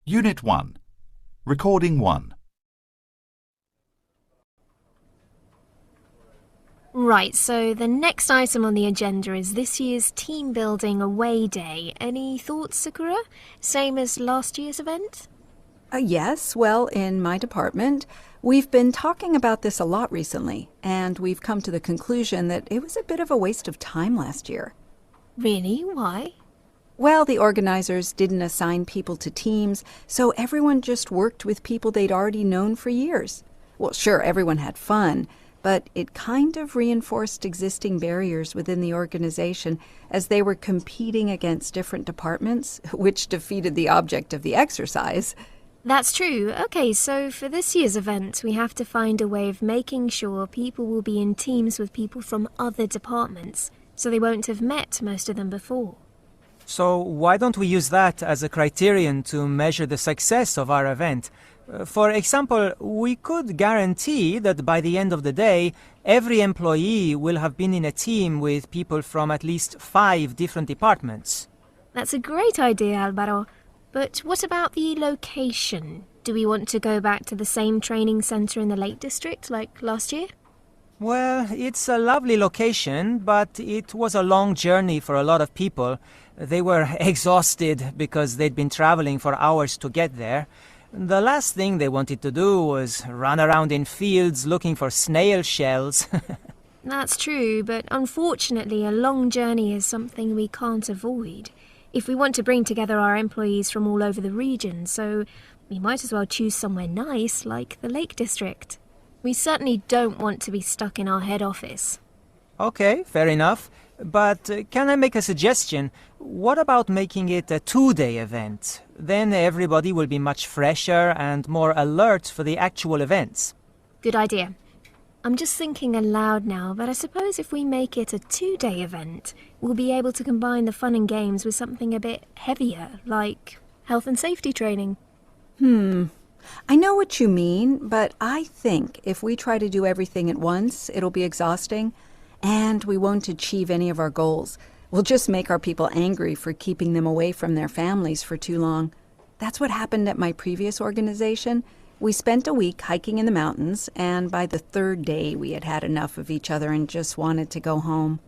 Unit 1. Recording 1. Right, so the next item on the agenda is this year's team building away day. Any thoughts, Sakura? Same as last year's event? Yes, well, in my department, we've been talking about this a lot recently, and we've come to the conclusion that it was a bit of a waste of time last year. Really? Why? Well, the organizers didn't assign people to teams, so everyone just worked with people they'd already known for years. Well, sure, everyone had fun, but it kind of reinforced existing barriers within the organization as they were competing against different departments, which defeated the object of the exercise. That's true. Okay, so for this year's event, we have to find a way of making sure people will be in teams with people from other departments, so they won't have met most of them before. So why don't we use that as a criterion to measure the success of our event? For example, we could guarantee that by the end of the day, every employee will have been in a team with people from at least 5 different departments. That's a great idea, Alvaro. But what about the location? Do we want to go back to the same training center in the Lake District like last year? Well, it's a lovely location, but it was a long journey for a lot of people. They were exhausted because they'd been traveling for hours to get there. The last thing they wanted to do was run around in fields looking for snail shells. That's true, but unfortunately a long journey is something we can't avoid if we want to bring together our employees from all over the region, so we might as well choose somewhere nice like the Lake District. We certainly don't want to be stuck in our head office. Okay, fair enough. But can I make a suggestion? What about making it a 2-day event? Then everybody will be much fresher and more alert for the actual events. Good idea. I'm just thinking aloud now, but I suppose if we make it a 2-day event, we'll be able to combine the fun and games with something a bit heavier, like health and safety training. I know what you mean, but I think if we try to do everything at once, it'll be exhausting, and we won't achieve any of our goals. We'll just make our people angry for keeping them away from their families for too long. That's what happened at my previous organization. We spent a week hiking in the mountains, and by the 3rd day we had had enough of each other and just wanted to go home.